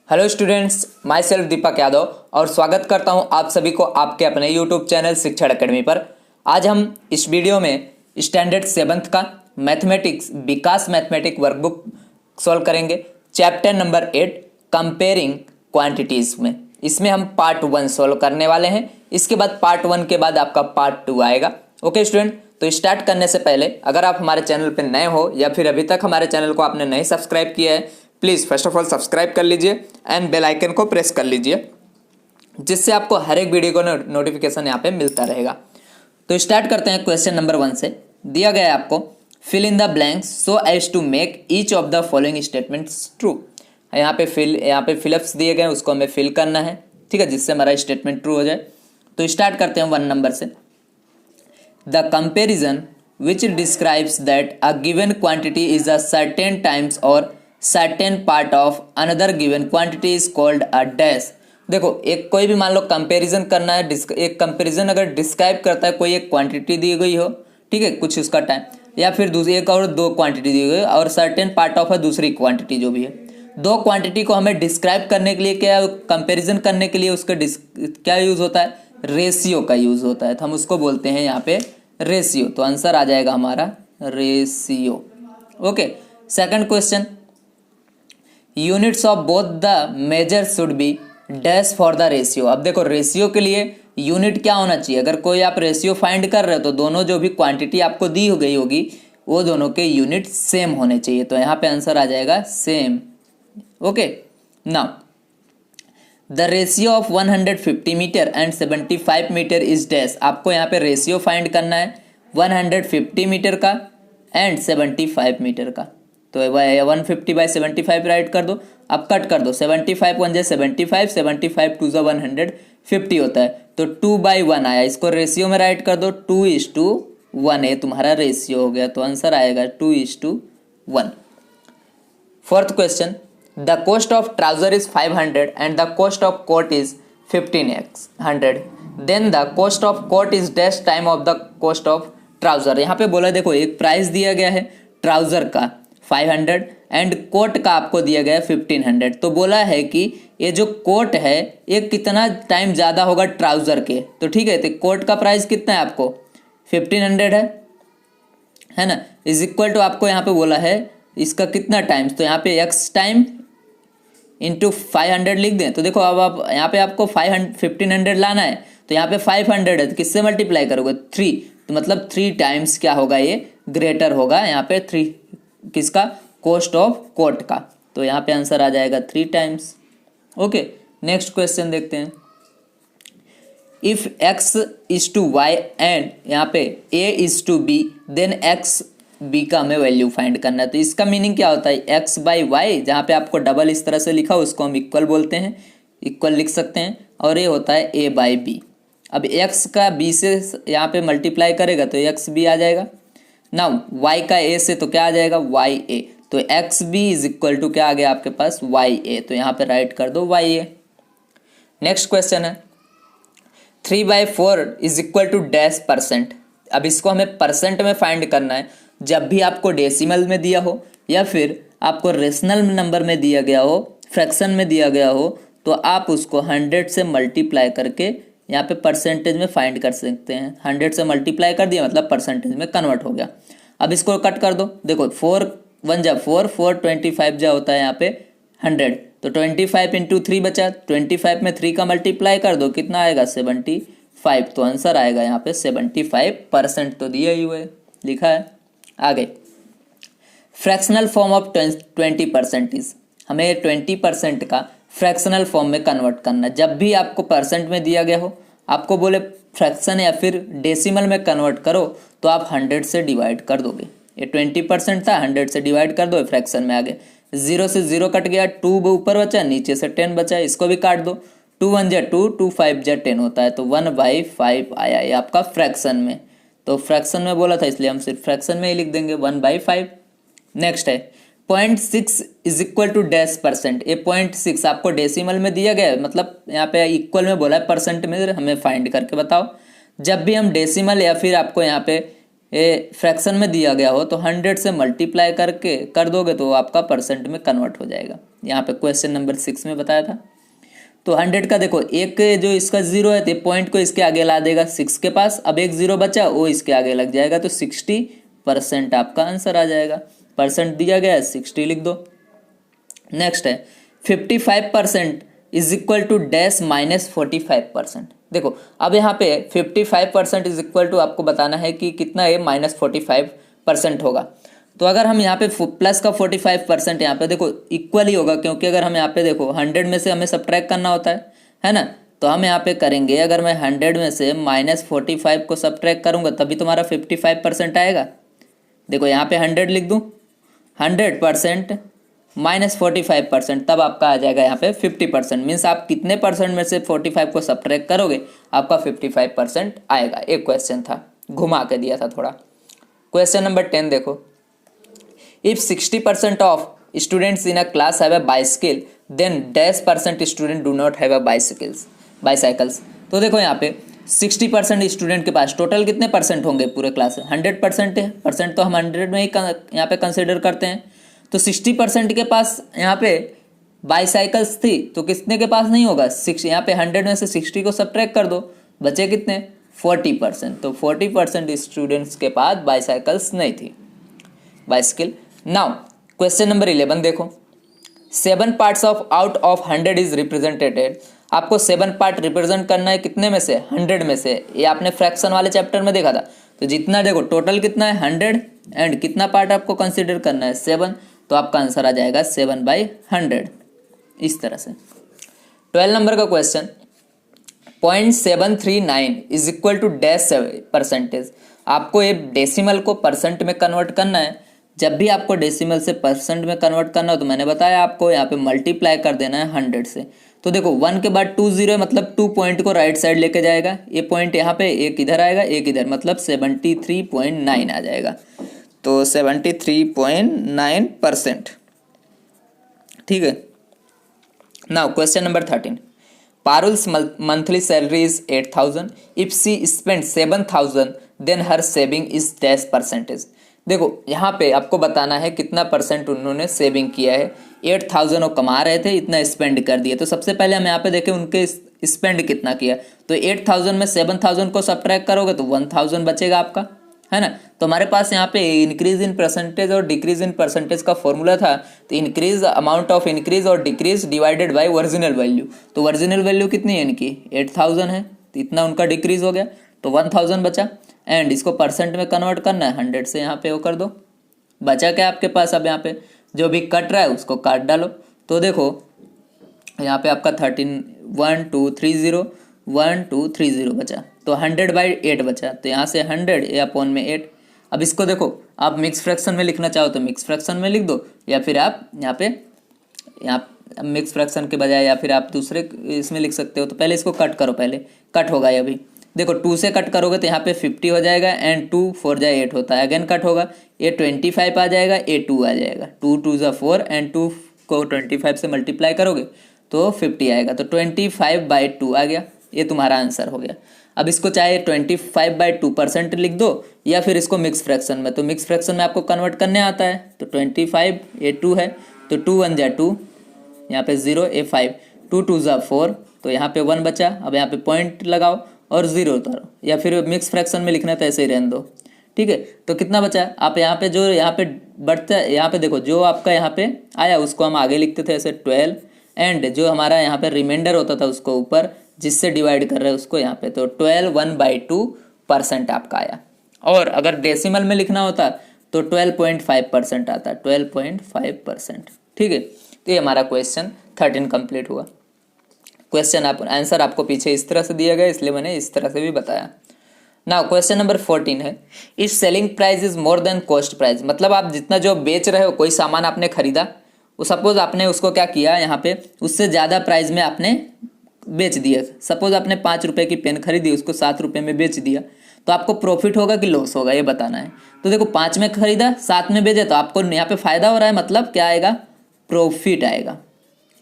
Hello students, my self Deepak Yadav और स्वागत करता हूं आप सभी को आपके अपने यूट्यूब चैनल शिक्षण एकेडमी पर। आज हम इस वीडियो में स्टैंडर्ड 7th का मैथमेटिक्स विकास मैथमेटिक्स वर्कबुक सॉल्व करेंगे। चैप्टर नंबर 8 कंपेयरिंग क्वांटिटीज़ में इसमें हम पार्ट 1 सॉल्व करने वाले हैं। इसके बाद पार्ट 1 के बाद आपका पार्ट 2 आएगा। ओके स्टूडेंट, तो स्टार्ट करने से पहले अगर आप हमारे चैनल पर नए हो या फिर अभी तक हमारे चैनल को आपने नहीं सब्सक्राइब किया है, please first of all subscribe कर लीजिए एंड बेल आइकन को प्रेस कर लीजिए, जिससे आपको हर एक वीडियो को नोटिफिकेशन यहाँ पे मिलता रहेगा। तो स्टार्ट करते हैं क्वेश्चन नंबर 1 से। दिया गया है आपको, fill in the blanks so as to make each of the following statements true. यहाँ पे फिलअप्स दिए गए, उसको हमें फिल करना है, ठीक है, जिससे हमारा स्टेटमेंट ट्रू हो जाए। तो स्टार्ट करते हैं 1 नंबर से। The comparison which describes that a given quantity is a certain times और certain part of another given quantity is called a dash. देखो, एक कोई भी मान लो कंपैरिजन करना है, एक कंपैरिजन अगर डिस्क्राइब करता है, कोई एक क्वांटिटी दी गई हो, ठीक है, कुछ उसका टाइम, या फिर दूसरी एक और दो क्वांटिटी दी गई और सर्टेन पार्ट ऑफ है दूसरी क्वांटिटी जो भी है, दो क्वांटिटी को हमें डिस्क्राइब करने के लिए क्या, कंपेरिजन करने के लिए उसका क्या यूज़ होता है, रेशियो का यूज़ होता है। तो हम उसको बोलते हैं यहाँ पे रेशियो। तो आंसर आ जाएगा हमारा ratio. Okay, second question, units of both the major should be dash for the ratio. अब देखो, रेशियो के लिए यूनिट क्या होना चाहिए, अगर कोई आप रेशियो फाइंड कर रहे हो तो दोनों जो भी क्वांटिटी आपको दी हो गई होगी वो दोनों के यूनिट सेम होने चाहिए। तो यहाँ पे आंसर आ जाएगा same. Okay, now the ratio of 150 metre and 75 metre is dash. आपको यहाँ पे रेशियो फाइंड करना है 150 मीटर का एंड 75 मीटर का। तो 150/75 राइट कर दो, अब कट कर दो, 75 1 75, 75 2 150 होता है, तो 2/1 आया। इसको रेशियो में राइट कर दो, 2:1 है तुम्हारा रेशियो हो गया। तो आंसर आएगा 2:1। Fourth question, the cost of trouser is 500 and the cost of coat is 1500, then the cost of coat is dash time of the cost of trouser. यहाँ पे बोला, देखो एक प्राइस दिया गया है ट्राउजर का 500 एंड कोट का आपको दिया गया है 1500। तो बोला है कि ये जो कोट है ये कितना टाइम ज़्यादा होगा ट्राउज़र के। तो ठीक है, तो कोट का प्राइस कितना है आपको 1500 है ना, इज इक्वल टू आपको यहाँ पे बोला है इसका कितना टाइम्स, तो यहाँ पे x टाइम इंटू 500 लिख दें। तो देखो, अब आप यहाँ पे आपको 1500 लाना है, तो यहाँ पे 500 है, तो किससे मल्टीप्लाई करोगे 3, तो मतलब 3 टाइम्स क्या होगा, ये ग्रेटर होगा यहाँ पे 3 किसका, कॉस्ट ऑफ कोट का। तो यहाँ पे आंसर आ जाएगा 3 टाइम्स। ओके, नेक्स्ट क्वेश्चन देखते हैं। If x is to y and यहाँ पे a is to b, then x b का हमें वैल्यू फाइंड करना है। तो इसका मीनिंग क्या होता है, x/y, जहाँ पे आपको डबल इस तरह से लिखा हो उसको हम इक्वल बोलते हैं, इक्वल लिख सकते हैं, और ये होता है a/b। अब x का b से यहाँ पे मल्टीप्लाई करेगा तो xb आ जाएगा ना, y का a से तो क्या आ जाएगा ya। तो xb इज इक्वल टू क्या आ गया आपके पास ya। तो यहाँ पे राइट कर दो ya। नेक्स्ट क्वेश्चन है 3/4 is equal to dash percent. अब इसको हमें परसेंट में फाइंड करना है। जब भी आपको डेसिमल में दिया हो या फिर आपको रेशनल नंबर में दिया गया हो, फ्रैक्शन में दिया गया हो, तो आप उसको 100 से मल्टीप्लाई करके यहाँ पे परसेंटेज में फाइंड कर सकते हैं। 100 से मल्टीप्लाई कर दिया मतलब परसेंटेज में कन्वर्ट हो गया। अब इसको कट कर दो, देखो 4 1 जा 4, 4 25 जा होता है यहाँ पे 100, तो 25 इंटू 3 बचा, 25 में 3 का मल्टीप्लाई कर दो, कितना आएगा 75। तो आंसर आएगा यहाँ पे 75%। तो दिया ही हुआ है, लिखा है। आगे, फ्रैक्शनल फॉर्म ऑफ 20% इज, हमें 20% का फ्रैक्शनल फॉर्म में कन्वर्ट करना। जब भी आपको परसेंट में दिया गया हो, आपको बोले फ्रैक्शन या फिर डेसिमल में कन्वर्ट करो, तो आप 100 से डिवाइड कर दोगे। ये 20% था, 100 से डिवाइड कर दो, फ्रैक्शन में आ गए। 0 से 0 कट गया, 2 ऊपर बचा, नीचे से 10 बचा, इसको भी काट दो। 2 1 जा 2, 2 5 जा 10 होता है, तो 1/5 आया ये आपका फ्रैक्शन में। तो फ्रैक्शन में बोला था इसलिए हम सिर्फ फ्रैक्शन में ही लिख देंगे 1/5। नेक्स्ट है 0.6 is equal to dash percent. ये 0.6 आपको डेसिमल में दिया गया है, मतलब यहाँ पे इक्वल में बोला है, परसेंट में हमें फाइंड करके बताओ। जब भी हम डेसिमल या फिर आपको यहाँ पे ये फ्रैक्शन में दिया गया हो तो 100 से मल्टीप्लाई करके कर दोगे तो आपका परसेंट में कन्वर्ट हो जाएगा। यहाँ पे क्वेश्चन नंबर 6 में बताया था। तो 100 का देखो एक जो इसका जीरो है तो पॉइंट को इसके आगे ला देगा 6 के पास, अब एक जीरो बचा वो इसके आगे लग जाएगा तो 60% आपका आंसर आ जाएगा। परसेंट दिया गया है 60 लिख दो। नेक्स्ट है 55% is equal to dash minus 45%। देखो अब यहाँ पे 55% इज इक्वल टू आपको बताना है कि कितना है, माइनस 45% होगा। तो अगर हम यहाँ पे प्लस का 45% यहाँ पे देखो इक्वल ही होगा, क्योंकि अगर हम यहाँ पे देखो 100 में से हमें सब्ट्रैक्ट करना होता है ना। तो हम यहाँ पे करेंगे, अगर मैं 100 में से माइनस 45 को सब्ट्रैक्ट करूँगा तभी तुम्हारा 55% आएगा। देखो यहाँ पे 100 लिख दूँ, 100% माइनस 45%, तब आपका आ जाएगा यहाँ पे 50%। मीन्स आप कितने परसेंट में से 45 को सब्ट्रैक्ट करोगे आपका 55% आएगा। एक क्वेश्चन था, घुमा के दिया था थोड़ा। क्वेश्चन नंबर 10 देखो, if 60% of students in a class have a bicycle then dash percent student do not have a bicycles. तो देखो यहाँ पे 60% स्टूडेंट के पास टोटल कितने परसेंट होंगे पूरे क्लास में, 100% है। परसेंट तो हम 100 में ही यहाँ पे कंसिडर करते हैं। तो 60% के पास यहाँ पे बाईसाइकिल्स थी तो कितने के पास नहीं होगा, 6। यहाँ पे 100 में से 60 को सब्ट्रैक्ट कर दो, बचे कितने 40%। तो 40% स्टूडेंट्स के पास बाईसाइकिल्स नहीं थी, बाइसिकल। नाउ क्वेश्चन नंबर 11 देखो, 7 parts of out of 100 is represented. आपको 7 पार्ट रिप्रेजेंट करना है कितने में से, 100 में से। ये आपने फ्रैक्शन वाले चैप्टर में देखा था। तो जितना देखो टोटल कितना है 100 एंड कितना पार्ट आपको कंसिडर करना है 7, तो आपका आंसर आ जाएगा 7/100। इस तरह से 12 नंबर का question, 0.739 is equal to dash percentage. आपको ये डेसिमल को परसेंट में कन्वर्ट करना है। जब भी आपको डेसिमल से परसेंट में कन्वर्ट करना हो तो मैंने बताया आपको यहाँ पे मल्टीप्लाई कर देना है 100 से। तो देखो 1 के बाद 2 जीरो है, मतलब 2 पॉइंट को राइट साइड लेके जाएगा। ये पॉइंट यहाँ पे एक इधर आएगा एक इधर, मतलब 73.9 आ जाएगा। तो 73.9%, ठीक है। Now question number 13, Parul's monthly salary is 8,000 if she spend 7,000 then her saving is dash percentage. देखो यहाँ पे आपको बताना है कितना परसेंट उन्होंने सेविंग किया है। 8,000 वो कमा रहे थे, इतना स्पेंड कर दिए। तो सबसे पहले हम यहाँ पे देखें उनके स्पेंड कितना किया। तो 8,000 में 7,000 को सब्ट्रैक्ट करोगे तो 1,000 बचेगा आपका, है ना। तो हमारे पास यहाँ पे इंक्रीज इन परसेंटेज और डिक्रीज इन परसेंटेज का फॉर्मूला था। तो इंक्रीज अमाउंट ऑफ इंक्रीज और decrease divided by original value. तो ओरिजिनल वैल्यू कितनी है इनकी 8,000 है, तो इतना उनका डिक्रीज हो गया, तो 1,000 बचा। एंड इसको परसेंट में कन्वर्ट करना है, 100 से यहाँ पे वो कर दो। बचा क्या आपके पास, अब यहाँ पे जो भी कट रहा है उसको काट डालो। तो देखो यहाँ पे आपका 1230 बचा, तो 100/8 बचा। तो यहाँ से 100 ए अपॉन में 8। अब इसको देखो आप मिक्स फ्रैक्शन में लिखना चाहो तो मिक्स फ्रैक्शन में लिख दो, या फिर आप यहाँ मिक्स फ्रैक्शन के बजाय या फिर आप दूसरे इसमें लिख सकते हो। तो पहले इसको कट करो, पहले कट होगा ये अभी। देखो 2 से कट करोगे तो यहाँ पे 50 हो जाएगा एंड 2 4 जा 8 होता है। अगेन कट होगा, ये 25 आ जाएगा, ये 2 आ जाएगा। 2 2 जा 4 एंड 2 को 25 से मल्टीप्लाई करोगे तो 50 आएगा। तो 25/2 आ गया, ये तुम्हारा आंसर हो गया। अब इसको चाहे 25/2% लिख दो या फिर इसको मिक्स फ्रैक्शन में। तो मिक्स फ्रैक्शन में आपको कन्वर्ट करने आता है। तो 25 ये 2 है तो 2 1 जा 2, यहाँ पे 0 ये 5, 2 2 जा 4, तो यहाँ पे 1 बचा। अब यहाँ पे पॉइंट लगाओ और 0 उतारो, या फिर मिक्स फ्रैक्शन में लिखना तो ऐसे ही रहने दो, ठीक है। तो कितना बचा, आप यहाँ पे जो यहाँ पे बढ़ता है, यहाँ पे देखो जो आपका यहाँ पे आया उसको हम आगे लिखते थे ऐसे 12, एंड जो हमारा यहाँ पे रिमाइंडर होता था उसको ऊपर, जिससे डिवाइड कर रहे हैं उसको यहाँ पे। तो 12 1/2% आपका आया। और अगर डेसिमल में लिखना होता तो 12.5% आता, 12.5%, ठीक है। तो ये हमारा क्वेश्चन 13 कंप्लीट हुआ। क्वेश्चन आंसर आपको पीछे इस तरह से दिया गया, इसलिए मैंने इस तरह से भी बताया। नाउ क्वेश्चन नंबर 14 है, if selling price is more than cost price. मतलब आप जितना जो बेच रहे हो, कोई सामान आपने खरीदा, वो सपोज आपने उसको क्या किया, यहाँ पे उससे ज़्यादा प्राइस में आपने बेच दिया। सपोज आपने 5 रुपये की पेन खरीदी, उसको 7 रुपये में बेच दिया, तो आपको प्रॉफिट होगा कि लॉस होगा ये बताना है। तो देखो 5 में खरीदा 7 में बेचे, तो आपको यहाँ पे फ़ायदा हो रहा है, मतलब क्या आएगा, प्रॉफिट आएगा।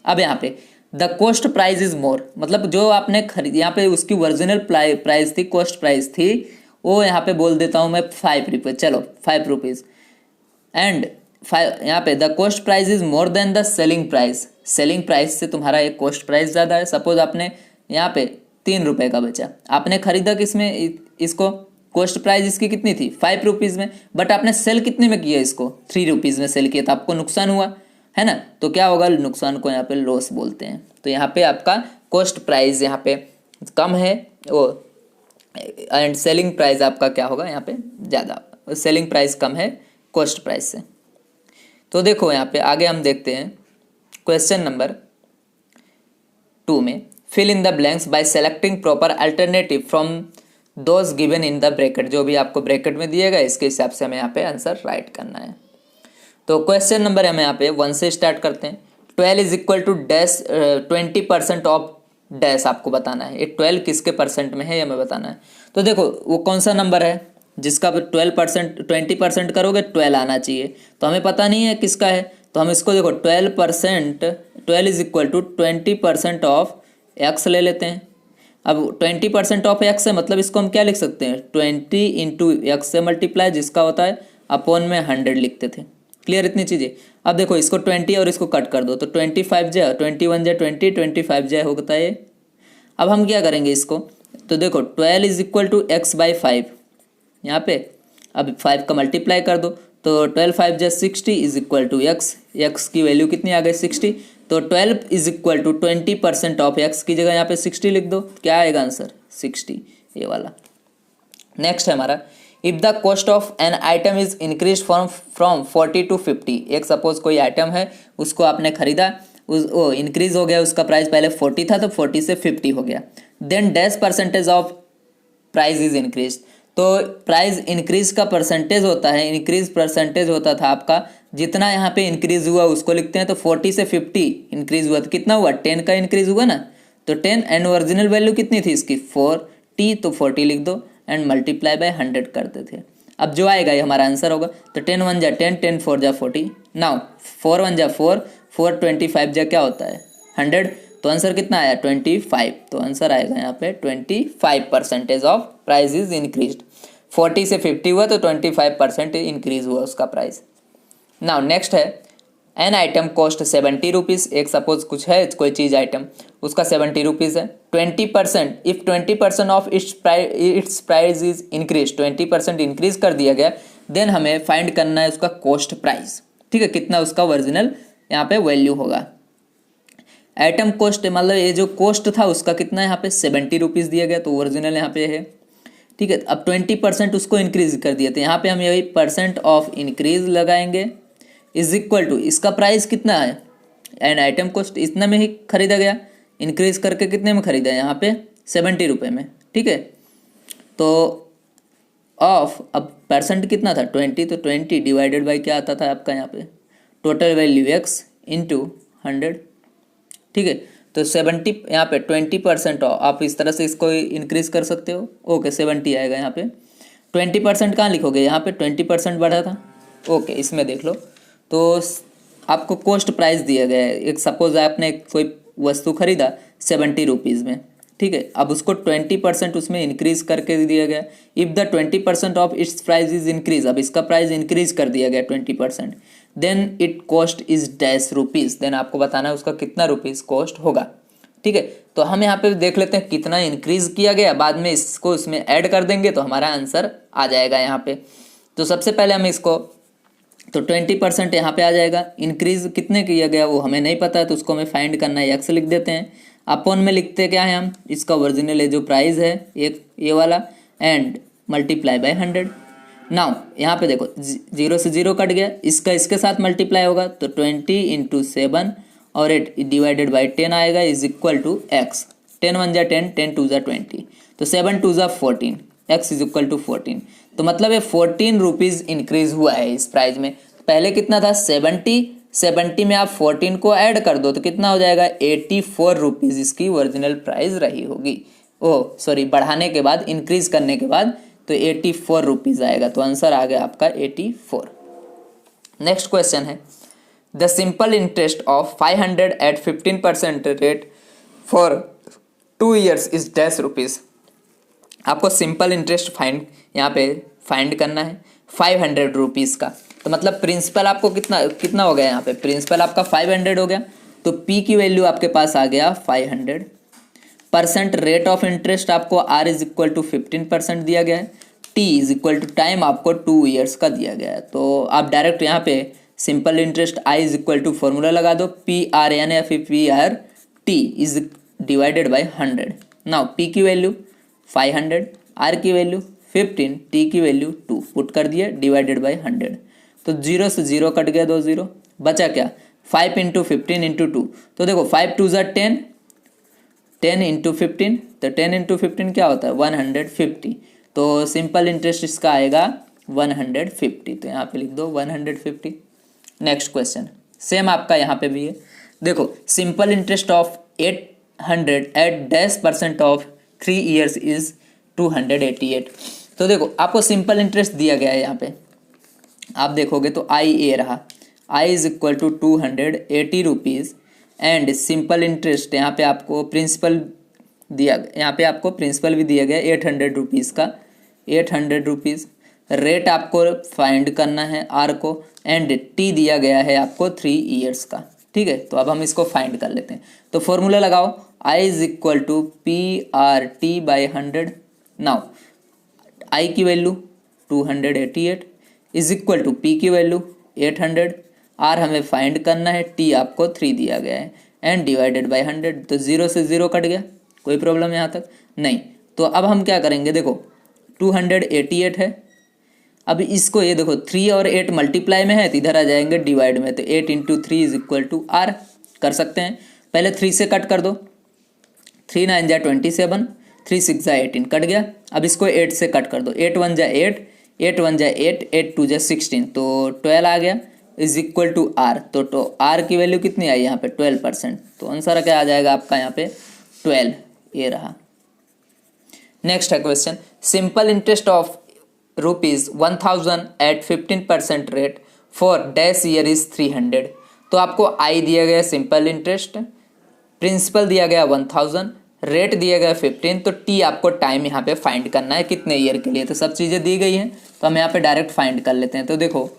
अब यहाँ पे the cost price is more, मतलब जो आपने खरीद, यहाँ पे उसकी ओरिजिनल प्राइस थी, कॉस्ट प्राइस थी, वो यहाँ पे बोल देता हूँ मैं 5 रुपये, चलो 5 रुपीज़। एंड यहाँ पे the cost price is more than the selling price, selling price से तुम्हारा एक कॉस्ट प्राइस ज़्यादा है। सपोज आपने यहाँ पे 3 रुपये का बचा, आपने खरीदा किसमें इसको, कॉस्ट प्राइस इसकी कितनी थी 5 रुपीज़ में, बट आपने सेल कितने में किया इसको 3 रुपीज़ में सेल किया, तो आपको नुकसान हुआ है ना। तो क्या होगा, नुकसान को यहाँ पे लॉस बोलते हैं। तो यहाँ पे आपका कॉस्ट प्राइस यहाँ पे कम है वो, एंड सेलिंग प्राइस आपका क्या होगा यहाँ पे ज़्यादा, सेलिंग प्राइस कम है कॉस्ट प्राइस से। तो देखो यहाँ पे आगे हम देखते हैं क्वेश्चन नंबर 2 में, fill in the blanks by selecting proper alternative from those given in the bracket. जो भी आपको ब्रैकेट में दिएगा इसके हिसाब से हमें यहाँ पे आंसर राइट करना है। तो क्वेश्चन नंबर हमें यहाँ पे 1 से स्टार्ट करते हैं। 12 is equal to dash 20% of dash आपको बताना है। ये 12 किसके परसेंट में है ये हमें बताना है। तो देखो वो कौन सा नंबर है जिसका 12% 20% करोगे 12 आना चाहिए, तो हमें पता नहीं है किसका है। तो हम इसको देखो 12 is equal to 20% of X ले लेते हैं। अब 20% ऑफ एक्स है, मतलब इसको हम क्या लिख सकते हैं 20 इंटू एक्स से मल्टीप्लाई, जिसका होता है अपॉन में 100 लिखते थे। क्लियर इतनी चीज़ें। अब देखो इसको 20 और इसको कट कर दो तो 25 जाए, 21 जाए 20, 25 जाए होता है ये। अब हम क्या करेंगे इसको, तो देखो 12 is equal to X by 5, यहाँ पे अब 5 का मल्टीप्लाई कर दो तो 12 5 जा 60 is equal to X, X की वैल्यू कितनी आ गई 60। तो 12 is equal to 20% of X की जगह यहाँ पे 60 लिख दो, क्या आएगा आंसर 60, ये वाला। नेक्स्ट है हमारा, if the cost of an item is increase from 40 to 50। एक सपोज कोई आइटम है उसको आपने खरीदा, वो इंक्रीज हो गया, उसका प्राइस पहले 40 था तो 40 से 50 हो गया। Then dash percentage of price is increase. तो प्राइस इंक्रीज का परसेंटेज होता है, इंक्रीज परसेंटेज होता था आपका, जितना यहाँ पे इंक्रीज हुआ उसको लिखते हैं। तो 40 से 50 इंक्रीज हुआ तो कितना हुआ 10 का इंक्रीज हुआ ना, तो 10 एंड ओरिजिनल वैल्यू कितनी थी इसकी 40, तो 40 लिख दो एंड मल्टीप्लाई बाय 100 करते थे। अब जो आएगा ये हमारा आंसर होगा। तो 10 1 जा 10, 10 4 जा 40, नाउ 4 1 जा 4, 4 25 जा क्या होता है 100, तो आंसर कितना आया 25। तो आंसर आएगा यहाँ पे 25% ऑफ प्राइस इज इंक्रीज। 40 से 50 हुआ तो 25% इंक्रीज हुआ उसका प्राइस। नाउ नेक्स्ट है, एन आइटम कॉस्ट 70 रुपीज़। एक सपोज कुछ है कोई चीज़ आइटम उसका 70 रुपीज़ है। 20% if 20% of its price is increase, 20% increase कर दिया गया, देन हमें फाइंड करना है उसका कॉस्ट प्राइस। ठीक है, कितना उसका ओरिजिनल यहाँ पे वैल्यू होगा। आइटम कॉस्ट मतलब ये जो कॉस्ट था उसका कितना यहाँ पे 70 रुपीज़ दिया गया, तो ओरिजिनल यहाँ पे है। ठीक है, अब 20% उसको इंक्रीज कर दिया, तो यहाँ पे हम यही परसेंट ऑफ इंक्रीज लगाएंगे इज इक्वल टू इसका प्राइस कितना है एंड आइटम कॉस्ट इतना में ही खरीदा गया, इंक्रीज करके कितने में खरीदा है यहाँ पे 70 रुपये में। ठीक है, तो ऑफ अब परसेंट कितना था 20, तो 20 डिवाइडेड बाई क्या आता था आपका यहाँ पे टोटल वैल्यू एक्स इंटू 100। ठीक है, तो 70 यहाँ पे 20% ऑफ, आप इस तरह से इसको इंक्रीज कर सकते हो। ओके 70 आएगा यहाँ पे। 20% कहाँ लिखोगे, यहाँ पे 20% बढ़ा था। ओके इसमें देख लो, तो आपको कॉस्ट प्राइस दिया गया है। एक सपोज आपने कोई वस्तु खरीदा 70 रुपीज़ में, ठीक है, अब उसको 20% उसमें इंक्रीज करके दिया गया। If the 20% of its price is increase, अब इसका प्राइस इंक्रीज कर दिया गया 20%, then it cost is dash rupees, देन आपको बताना है उसका कितना रुपीज़ कॉस्ट होगा। ठीक है, तो हम यहाँ पे देख लेते हैं कितना इंक्रीज किया गया, बाद में इसको इसमें ऐड कर देंगे तो हमारा आंसर आ जाएगा यहाँ पे। तो सबसे पहले हम इसको, तो 20% यहाँ पे आ जाएगा। इंक्रीज कितने किया गया वो हमें नहीं पता है, तो उसको हमें फाइंड करना है, एक्स लिख देते हैं। अपॉन में लिखते क्या है हम, इसका ओरिजिनल है जो प्राइस है एक ये वाला, एंड मल्टीप्लाई बाय 100। नाउ यहाँ पे देखो 0 से 0 कट गया, इसका इसके साथ मल्टीप्लाई होगा तो 20 इंटू 7 और 8 डिवाइडेड बाई 10 आएगा इज इक्वल टू एक्स। 10 1 जा 10, 10 2 जा 20, तो 7 2 जा 14, एक्स इज इक्वल टू 14। तो मतलब ये 14 रुपीज़ इंक्रीज हुआ है इस प्राइस में। पहले कितना था 70 में आप 14 को ऐड कर दो तो कितना हो जाएगा 84 रुपीज़ इसकी ओरिजिनल प्राइस रही होगी। ओह सॉरी, बढ़ाने के बाद इंक्रीज करने के बाद तो 84 रुपीज़ आएगा, तो आंसर आ गया आपका 84। नेक्स्ट क्वेश्चन है, the simple interest of 500 at 15% rate for 2 years is dash rupees. आपको सिंपल इंटरेस्ट यहाँ पे फाइंड करना है 500 रुपीज़ का। तो मतलब प्रिंसिपल आपको कितना कितना हो गया, यहाँ पे प्रिंसिपल आपका 500 हो गया, तो पी की वैल्यू आपके पास आ गया 500। रेट ऑफ इंटरेस्ट आपको आर इज इक्वल टू 15% दिया गया है। T is equal to time आपको 2 ईयर्स का दिया गया है। तो आप डायरेक्ट यहाँ पे simple interest I is equal to formula लगा दो, पी आर एन या फिर P R T is divided by 100। Now P की वैल्यू 500, आर की वैल्यू 15, टी की वैल्यू 2 पुट कर दिया डिवाइडेड बाई 100। तो 0 से 0 कट गया, 2 0 बचा क्या, 5 इंटू 15 इंटू 2। तो देखो 5 2 ज़ा 10, 10 इंटू 15, तो 10 इंटू 15 क्या होता है 150। तो सिंपल इंटरेस्ट इसका आएगा 150। तो यहाँ पे लिख दो 150। नेक्स्ट क्वेश्चन सेम आपका यहाँ पे भी है। देखो simple interest of 800 at 10% of 3 years is 288। तो देखो आपको सिंपल इंटरेस्ट दिया गया है, यहाँ पे आप देखोगे तो आई ए रहा, I is equal to 280 rupees and simple interest यहाँ पे आपको प्रिंसिपल दिया, यहाँ पे आपको प्रिंसिपल भी दिया गया 800 रुपीज़ का, 800 रुपीज़। रेट आपको फाइंड करना है आर को, एंड टी दिया गया है आपको 3 ईयर्स का। ठीक है, तो अब हम इसको फाइंड कर लेते हैं। तो फॉर्मूला लगाओ, I is equal to P R T by 100। Now I की value 288 is equal to P की वैल्यू 800, आर हमें फाइंड करना है, टी आपको 3 दिया गया है, एंड डिवाइडेड बाई 100। तो 0 से 0 कट गया, कोई प्रॉब्लम यहाँ तक नहीं। तो अब हम क्या करेंगे, देखो 288 है, अब इसको ये देखो 3 और 8 मल्टीप्लाई में है तो इधर आ जाएंगे डिवाइड में, तो 8 into 3 is equal to R कर सकते हैं। पहले 3 से कट कर दो, 3 9 जा 27, 3 6 जा 18 कट गया। अब इसको 8 से कट कर दो, 8 1 जा 8, 8 1 जा 8, 8 2 जा 16, तो 12 आ गया इज इक्वल टू आर। तो आर की वैल्यू कितनी आई यहाँ पे 12%। तो आंसर क्या आ जाएगा आपका यहाँ पे 12, ये रहा। नेक्स्ट है question, simple interest of ₹1000 at 15% rate for dash year is 300। तो आपको आई दिया गया सिंपल इंटरेस्ट, प्रिंसिपल दिया गया 1000, रेट दिया गया 15, तो टी आपको टाइम यहाँ पे फाइंड करना है कितने ईयर के लिए। तो सब चीज़ें दी गई हैं, तो हम यहाँ पे डायरेक्ट फाइंड कर लेते हैं। तो देखो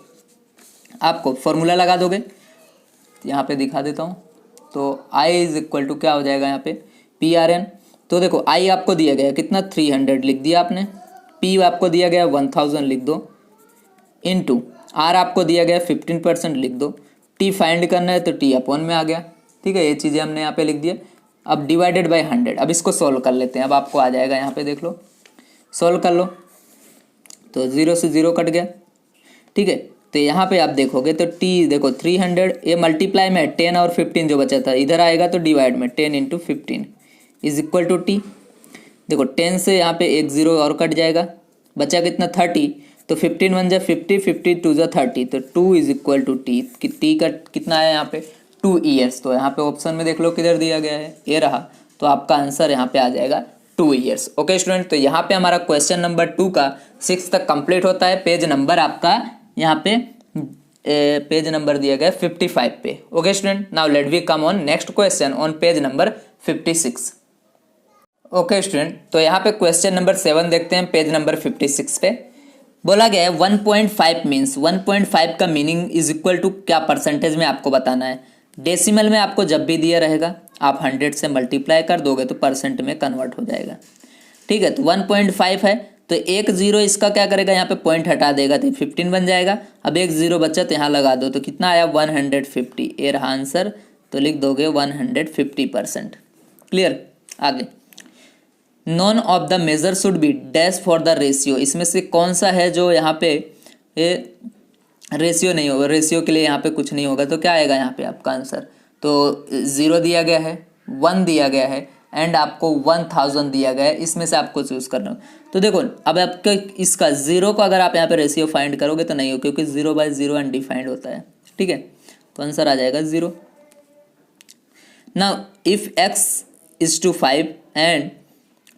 आपको फॉर्मूला लगा दोगे, यहाँ पे दिखा देता हूँ। तो आई इज इक्वल टू क्या हो जाएगा यहाँ पे पी आर एन। तो देखो आई आपको दिया गया कितना 300 लिख दिया आपने, पी आपको दिया गया 1000 लिख दो, इनटू आर आपको दिया गया 15% लिख दो, टी फाइंड करना है तो टी अपॉन में आ गया। ठीक है, ये चीज़ें हमने यहाँ पे लिख दिया। अब डिवाइडेड बाय 100, अब इसको सोल्व कर लेते हैं। अब आपको आ जाएगा यहाँ पे, देख लो सोल्व कर लो, तो 0 से 0 कट गया। ठीक है, तो यहाँ पे आप देखोगे तो टी देखो 300, ये मल्टीप्लाई में 10 और 15 जो बचा था इधर आएगा, तो डिवाइड में 10 into 15 is equal to T. देखो 10 से यहाँ पे एक 0 और कट जाएगा, बचा कितना 30, तो 15 1 जा 50, 50 2 जा 30, तो 2 is equal to T. T का कितना है यहाँ पे 2 ईयर्स। तो यहाँ पे ऑप्शन में देख लो किधर दिया गया है, ये रहा। तो आपका आंसर यहाँ पे आ जाएगा 2 ईयर्स। ओके स्टूडेंट, तो यहाँ पे हमारा क्वेश्चन नंबर 2 का 6 तक कंप्लीट होता है। पेज नंबर आपका यहाँ पे पेज नंबर दिया गया 55 पे। Okay student, now let we come on next question on page number 56। Okay student, तो यहाँ पे क्वेश्चन नंबर 7 देखते हैं पेज नंबर 56 पे। बोला गया है 1.5 मीन्स, 1.5 का मीनिंग इज इक्वल टू क्या परसेंटेज में आपको बताना है। डेसिमल में आपको जब भी दिया रहेगा आप 100 से मल्टीप्लाई कर दोगे तो परसेंट में कन्वर्ट हो जाएगा। ठीक है, तो 1.5 है, तो एक 0 इसका क्या करेगा यहाँ पे पॉइंट हटा देगा तो 15 बन जाएगा। अब एक 0 बचा तो यहाँ लगा दो, तो कितना आया 150, ये रहा आंसर। तो लिख दोगे 150%। क्लियर। आगे, none of the major should be dash for the ratio, इसमें से कौन सा है जो यहाँ पे रेशियो नहीं होगा, रेशियो के लिए यहाँ पे कुछ नहीं होगा। तो क्या आएगा यहाँ पे आपका आंसर, तो 0 दिया गया है, 1 दिया गया है, एंड आपको 1000 दिया गया है। इसमें से आपको चूज़ करना हो। तो देखो अब आपका इसका 0 को अगर आप यहाँ पे रेशियो फाइंड करोगे तो नहीं हो, क्योंकि 0/0 अनडिफाइंड होता है। ठीक है, तो आंसर आ जाएगा 0। Now if x is to 5 and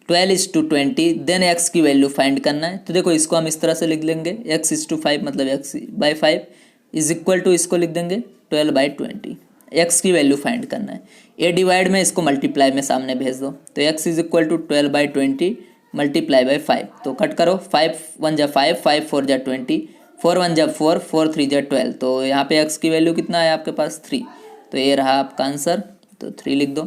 12 is to 20, then x की वैल्यू फाइंड करना है। तो देखो इसको हम इस तरह से लिख लेंगे, x इज टू 5 मतलब x/5 इज इक्वल टू, इसको लिख देंगे 12/20। x की वैल्यू फाइंड करना है, ए डिवाइड में इसको मल्टीप्लाई में सामने भेज दो, तो x is equal to 12/20 multiply by 5। तो कट करो, 5 1 जा 5, 5 4 जा 20, 4 1 जा 4, 4 3 जा 12। तो यहाँ पे x की वैल्यू कितना है आपके पास 3। तो ये रहा आपका आंसर, तो 3 लिख दो।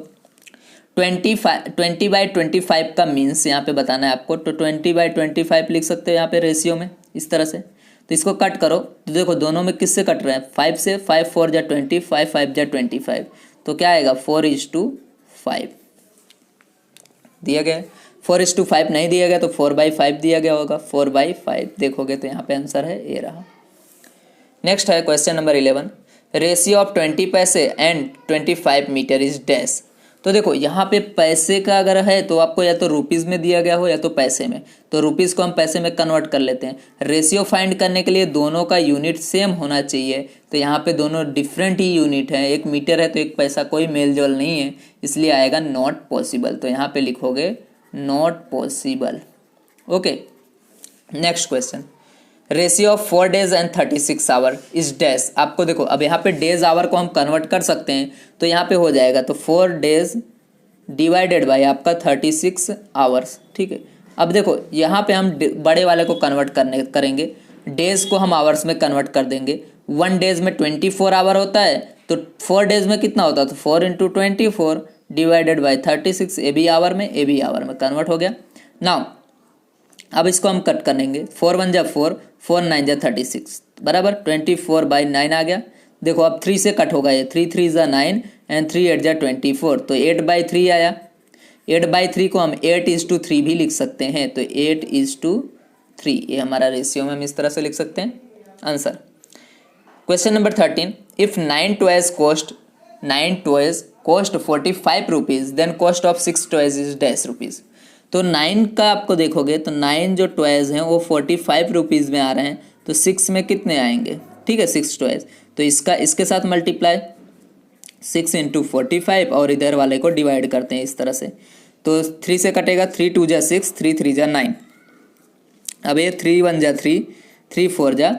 20/25 का मीन्स यहाँ पे बताना है आपको। तो 20/25 लिख सकते हो यहाँ पे रेशियो में इस तरह से। तो इसको कट करो, तो देखो दोनों में किससे कट रहे हैं, 5 से। 5 4 जा 20, 5 5 जा 25। तो क्या आएगा 4:5 दिया गया है। 4:5 नहीं दिया गया तो 4/5 दिया गया होगा। 4/5 देखोगे तो यहाँ पे आंसर है, ये रहा। नेक्स्ट है क्वेश्चन नंबर 11, रेशियो ऑफ 20 पैसे एंड 25 मीटर इज डैश। तो देखो यहाँ पे पैसे का अगर है तो आपको या तो रुपीज़ में दिया गया हो या तो पैसे में। तो रुपीज़ को हम पैसे में कन्वर्ट कर लेते हैं। रेशियो फाइंड करने के लिए दोनों का यूनिट सेम होना चाहिए। तो यहाँ पे दोनों डिफरेंट ही यूनिट है, एक मीटर है तो एक पैसा, कोई मेल जोल नहीं है, इसलिए आएगा नॉट पॉसिबल। तो यहाँ पे लिखोगे not possible. Okay, next question, ratio of 4 days and 36 our is dash. आपको देखो अब यहाँ पे डेज आवर को हम कन्वर्ट कर सकते हैं। तो यहाँ पे हो जाएगा तो 4 days डिवाइडेड बाय आपका 36 आवर्स। ठीक है, अब देखो यहाँ पे हम बड़े वाले को कन्वर्ट करेंगे, डेज को हम आवर्स में कन्वर्ट कर देंगे। 1 days में 24 आवर होता है, तो 4 days में कितना होता है, तो 4 × 24 divided by 36, A B hour में कन्वर्ट हो गया। नाउ अब इसको हम कट करेंगे, 4 1 जा 4, 4 9 जा 36 बराबर 24/9 आ गया। देखो अब 3 से कट होगा, ये 3 3 जा 9 एंड 3 8 जा 24, तो 8/3 आया। 8/3 को हम 8:3 भी लिख सकते हैं। तो 8:3 ये हमारा रेशियो में हम इस तरह से लिख सकते हैं answer. Question number 13, if 9 toys cost 45 rupees then cost of 6 toys is dash rupees. तो 9 का आपको देखोगे तो 9 जो टॉयज़ हैं वो 45 रुपीज़ में आ रहे हैं, तो 6 में कितने आएंगे, ठीक है 6 टॉयज़। तो इसके साथ मल्टीप्लाई 6 × 45 और इधर वाले को डिवाइड करते हैं इस तरह से। तो 3 से कटेगा, 3 2 जा 6, 3 3 जा 9। अब ये 3 1 जा 3, 3 4 जा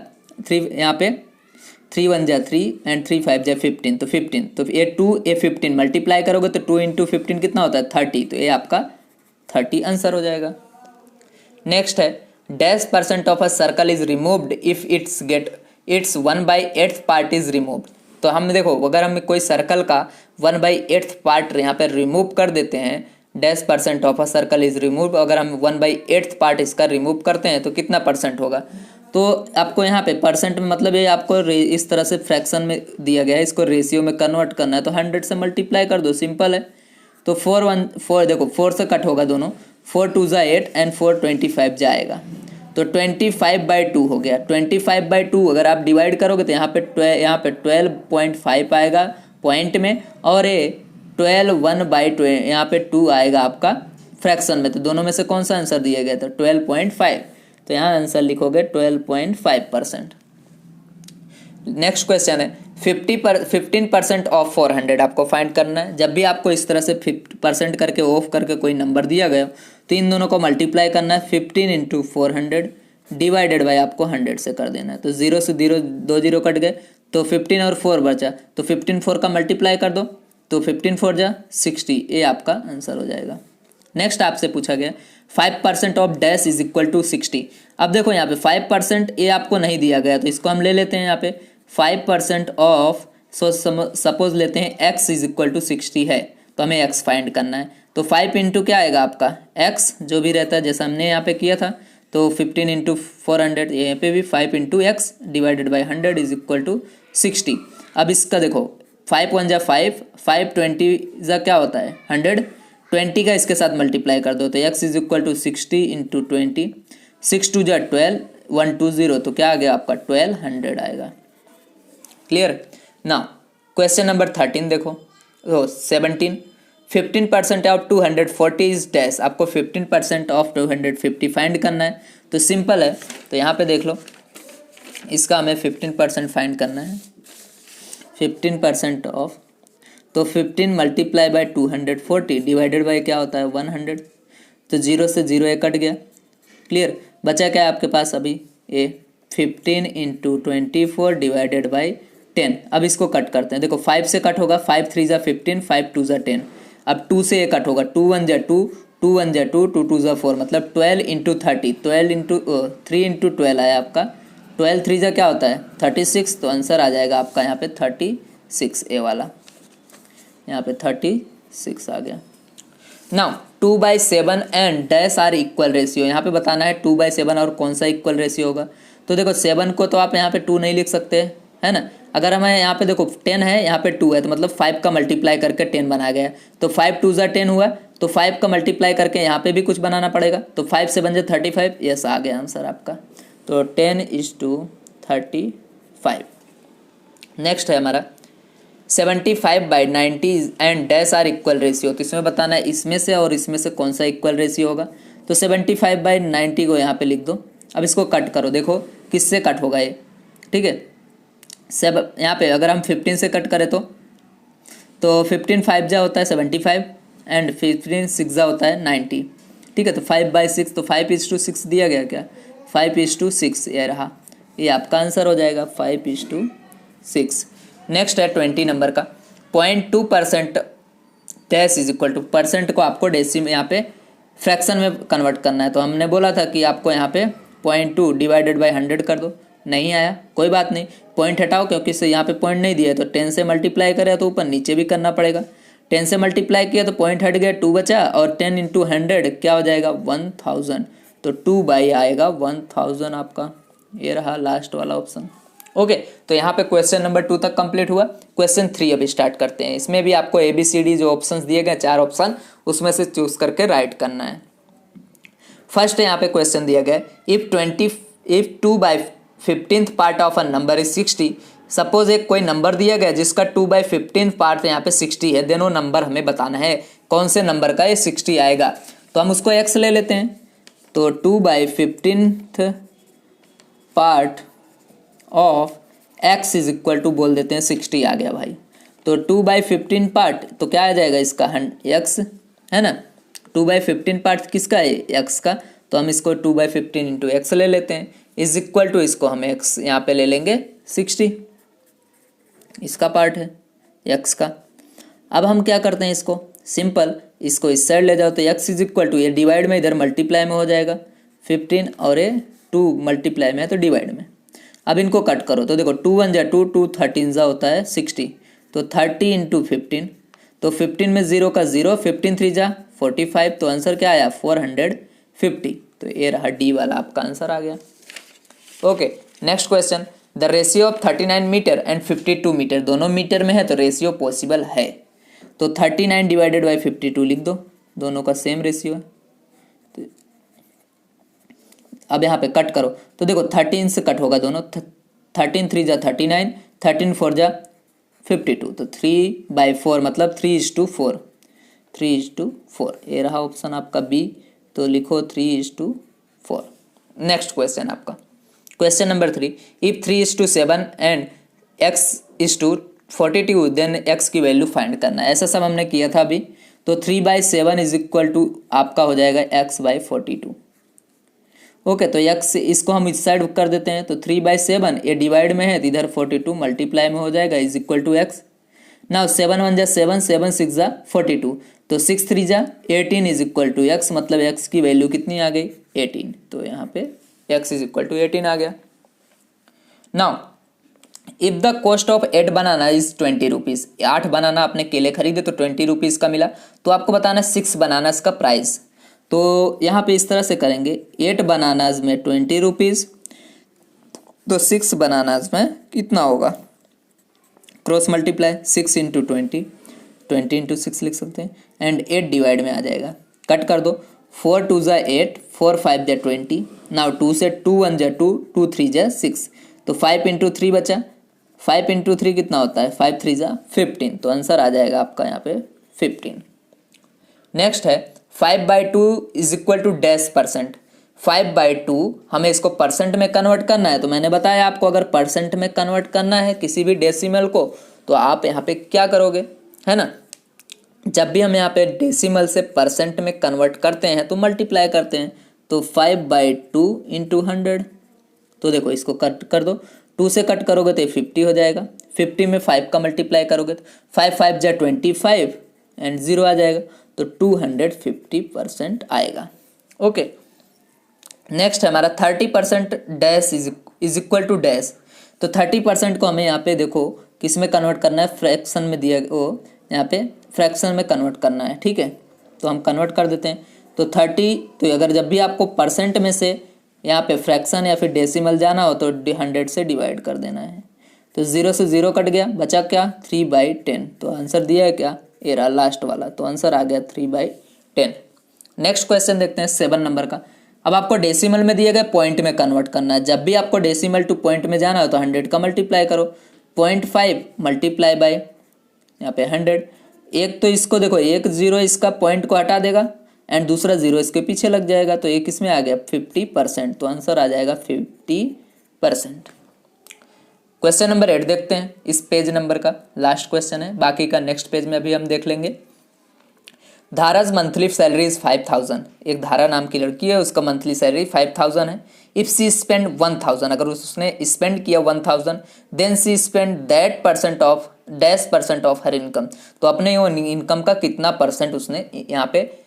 3, यहाँ पे 3 1 जा 3 एंड 3 5 जा 15, तो 15। तो ये 2 ये 15 मल्टीप्लाई करोगे तो 2 × 15 कितना होता है 30। तो ये आपका 30 आंसर हो जाएगा। नेक्स्ट है, dash % of a circle is removed if it's 1/8 part is removed. तो हम देखो अगर हम कोई सर्कल का 1/8 पार्ट यहाँ पर रिमूव कर देते हैं, dash % of a circle is removed, अगर हम 1/8 पार्ट इसका रिमूव करते हैं तो कितना % होगा। तो आपको यहाँ पे परसेंट में मतलब ये आपको इस तरह से फ्रैक्शन में दिया गया है, इसको रेशियो में कन्वर्ट करना है। तो 100 से मल्टीप्लाई कर दो, सिंपल है। तो 4 देखो 4 से कट होगा दोनों, 4 2 जा 8 एंड 4 25 जाएगा, तो 25/2 हो गया। 25/2 अगर आप डिवाइड करोगे तो यहाँ पे 12.5 आएगा पॉइंट में, और ये 12 1/2 यहाँ पे 2 आएगा आपका फ्रैक्शन में। तो दोनों में से कौन सा आंसर दिया गया था 12.5। तो यहाँ आंसर लिखोगे 12.5%। नेक्स्ट क्वेश्चन है 15% ऑफ 400 आपको फाइंड करना है। जब भी आपको इस तरह से 50% करके ऑफ करके कोई नंबर दिया गया तो इन दोनों को मल्टीप्लाई करना है। 15 × 400 डिवाइडेड बाय आपको 100 से कर देना है। तो 0 से 0 2 0 कट गए, तो 15 और 4 बचा, तो 15 4 का मल्टीप्लाई कर दो, तो 15 4 जा 60, ये आपका आंसर हो जाएगा। नेक्स्ट आपसे पूछा गया 5% of dash is equal to 60। अब देखो यहाँ पे 5% ये आपको नहीं दिया गया, तो इसको हम ले लेते हैं यहाँ पे 5% ऑफ, सपोज लेते हैं x इज इक्वल टू 60 है, तो हमें x फाइंड करना है। तो 5 इंटू क्या आएगा आपका x जो भी रहता है, जैसा हमने यहाँ पे किया था, तो 15 × 400, यहाँ पे भी 5 into x divided by 100 is equal to 60। अब इसका देखो 5 1 जा 5, 5 20 जा क्या होता है 100, 20 का इसके साथ मल्टीप्लाई कर दो, तो x is equal to 60 into 20, 6 2 जा 12, 1 2 0, तो क्या आ गया आपका 1200 आएगा। क्लियर। नाउ क्वेश्चन नंबर 13 देखो, 17, 15% ऑफ 240 इज डैश। आपको 15% ऑफ 250 फाइंड करना है। तो सिंपल है, तो यहाँ पे देख लो, इसका हमें 15% फाइंड करना है। 15% ऑफ, तो 15 मल्टीप्लाई बाय 240 डिवाइडेड बाय क्या होता है 100, तो 0 से 0 ये कट गया। क्लियर। बचा क्या है आपके पास अभी ये 15 × 24 डिवाइडेड बाई 10। अब इसको कट करते हैं। देखो 5 से कट होगा, 5 3 जा 15, 5 2 जा 10। अब 2 से ये कट होगा, 2 1 जा 2, 1 जा 2, 2 2 जा 4, मतलब 12 इंटू 30, 12 इंटू 3 इंटू 12 आया आपका, 12 3 जा क्या होता है 36, तो आंसर आ जाएगा आपका यहाँ पे 36, ए वाला यहाँ पे 36 आ गया। Now 2/7 and dash are equal ratio, यहाँ पे बताना है 2/7 और कौन सा इक्वल रेशियो होगा। तो देखो 7 को तो आप यहाँ पे 2 नहीं लिख सकते, है ना। अगर हमें यहाँ पे देखो 10 है, यहाँ पे 2 है, तो मतलब 5 का मल्टीप्लाई करके 10 बना गया, तो 5 2 जा 10 हुआ, तो 5 का मल्टीप्लाई करके यहाँ पे भी कुछ बनाना पड़ेगा, तो 5 से बन जाए 35, यस आ गया आंसर आपका। तो 10:35। नेक्स्ट है हमारा 75/90 and dash are equal ratio, तो इसमें बताना है इसमें से और इसमें से कौन सा इक्वल रेशियो होगा। तो 75/90 को यहाँ पे लिख दो। अब इसको कट करो, देखो किससे कट होगा ये, ठीक है। यहाँ पे अगर हम 15 से कट करें तो 15 5 जा होता है 75 एंड 15 6 जा होता है 90, ठीक है। तो 5/6, तो 5:6 दिया गया क्या, 5:6 ये रहा, ये आपका आंसर हो जाएगा 5:6। नेक्स्ट है 20 नंबर का 0.2% dash is equal to, percent को आपको डेसिमल यहाँ पे फ्रैक्शन में कन्वर्ट करना है। तो हमने बोला था कि आपको यहाँ पे 0.2 डिवाइडेड बाई 100 कर दो, नहीं आया कोई बात नहीं, पॉइंट हटाओ क्योंकि इससे यहाँ पे पॉइंट नहीं दिया है, तो 10 से मल्टीप्लाई करें तो ऊपर नीचे भी करना पड़ेगा। 10 से मल्टीप्लाई किया तो पॉइंट हट गया, 2 बचा, और 10 इंटू 100 क्या हो जाएगा 1000, तो 2 आएगा 1000 आपका, ये रहा लास्ट वाला ऑप्शन। ओके, तो यहाँ पे क्वेश्चन नंबर 2 तक कंप्लीट हुआ। क्वेश्चन 3 अभी स्टार्ट करते हैं। इसमें भी आपको ABCD जो ऑप्शंस दिए गए 4 ऑप्शन, उसमें से चूज करके राइट करना है। फर्स्ट यहाँ पे क्वेश्चन दिया गया if 2/15 part of a number is 60, suppose एक कोई नंबर दिया गया जिसका 2/15 पार्ट यहाँ पे 60 है, देनो नंबर हमें बताना है कौन से नंबर का ये 60 आएगा। तो हम उसको x ले लेते हैं, तो 2/15 part of x is equal to बोल देते हैं 60 आ गया भाई। तो 2/15 पार्ट तो क्या आ जाएगा इसका x, है ना। 2/15 पार्ट किसका है x का, तो हम इसको 2/15 इंटू x ले लेते हैं, इज इक्वल टू इसको हम x यहाँ पे ले लेंगे 60, इसका पार्ट है x का। अब हम क्या करते हैं इसको सिंपल, इसको इस साइड ले जाओ तो x इज इक्वल टू, ये डिवाइड में इधर मल्टीप्लाई में हो जाएगा 15 और ये 2 मल्टीप्लाई में है तो डिवाइड में। अब इनको कट करो तो देखो 2 1 जा 2, 2 13 जा होता है 60, तो 30 इंटू 15, तो 15 में 0 का 0, 15 3 जा 45, तो आंसर क्या आया 450, तो ये रहा डी वाला आपका आंसर आ गया। Okay, next question the ratio of 39 metre and 52 metre, दोनों मीटर में है तो रेशियो पॉसिबल है, तो 39 डिवाइडेड बाई 52 लिख दो, दोनों का सेम रेशियो है। तो अब यहाँ पे कट करो तो देखो 13 से कट होगा दोनों, 13 3 जा 39, 13 4 जा 52, तो 3/4 मतलब 3:4, 3:4, ये रहा ऑप्शन आपका बी, तो लिखो 3:4। नेक्स्ट क्वेश्चन आपका question number 3 if 3:7 and x:42 then x की वैल्यू फाइंड करना है। ऐसा सब हमने किया था अभी, तो 3/7 इज इक्वल टू आपका हो जाएगा x/42। ओके, तो x इसको हम इस साइड कर देते हैं, तो 3/7 ये डिवाइड में है तो इधर 42 मल्टीप्लाई में हो जाएगा is equal to x। Now 7 1 जा 7, 7 6 जा 42, तो 6 3 जा 18 इज इक्वल टू x, मतलब x की वैल्यू कितनी आ गई 18, तो यहाँ पे x इज इक्वल टू 18 आ गया। Now if the cost of 8 banana is 20 rupees, 8 बनाना आपने केले खरीदे तो 20 रुपीज़ का मिला, तो आपको बताना 6 बनाना इसका प्राइस। तो यहाँ पे इस तरह से करेंगे 8 बनानाज में 20 रुपीज़, तो 6 बनानाज में कितना होगा, क्रॉस मल्टीप्लाई 6 इंटू 20, 20 इंटू 6 लिख सकते हैं, एंड 8 डिवाइड में आ जाएगा, कट कर दो, 4 2 जा 8, 4 5 जा 20, नाउ 2 से 2 1 जा 2, 2 3 जा 6, तो 5 इंटू 3 बचा, 5 इंटू 3 कितना होता है 5 3 जा 15, तो आंसर आ जाएगा आपका यहाँ पे 15। नेक्स्ट है 5/2 is equal to dash percent, 5/2 हमें इसको परसेंट में कन्वर्ट करना है। तो मैंने बताया आपको अगर परसेंट में कन्वर्ट करना है किसी भी डेसिमल को, तो आप यहाँ पे क्या करोगे, है ना, जब भी हम यहाँ पे डेसिमल से परसेंट में कन्वर्ट करते हैं तो मल्टीप्लाई करते हैं, तो 5/2 इंटू 100, तो देखो इसको कट कर दो, 2 से कट करोगे तो 50 हो जाएगा, 50 में 5 का मल्टीप्लाई करोगे तो 5 5 जा 25 एंड 0 आ जाएगा, तो 250% आएगा। ओके, नेक्स्ट है हमारा 30% dash is equal to dash. तो 30% को हमें यहाँ पे देखो किस में कन्वर्ट करना है, फ्रैक्शन में दिया वो यहाँ पे फ्रैक्शन में कन्वर्ट करना है। ठीक है, तो हम कन्वर्ट कर देते हैं। तो 30, तो अगर जब भी आपको परसेंट में से यहाँ पे फ्रैक्शन या फिर डेसिमल जाना हो तो 100 से डिवाइड कर देना है। तो 0 से 0 कट गया, बचा क्या 3/10। तो आंसर दिया है क्या, ये रहा लास्ट वाला। तो आंसर आ गया 3/10। नेक्स्ट क्वेश्चन देखते हैं 7 नंबर का। अब आपको डेसिमल में दिए गए पॉइंट में कन्वर्ट करना है। जब भी आपको डेसिमल टू पॉइंट में जाना हो तो 100 का मल्टीप्लाई करो, 0.5 मल्टीप्लाई बाय यहाँ पे 100। एक तो इसको देखो, एक 0 इसका पॉइंट को हटा देगा एंड दूसरा 0 इसके पीछे लग जाएगा, तो एक इसमें आ गया 50%। तो आंसर आ जाएगा 50%। क्वेश्चन नंबर 8 देखते हैं, इस पेज नंबर का लास्ट क्वेश्चन है, बाकी का नेक्स्ट पेज में अभी हम देख लेंगे। धाराज मंथली सैलरी इज 5000। एक धारा नाम की लड़की है, उसका मंथली सैलरी 5000 है। इफ सी स्पेंड 1000, अगर उसने स्पेंड किया 1000, then she spend that % of dash % of her income. तो अपने वो इनकम का कितना % उसने यहाँ पे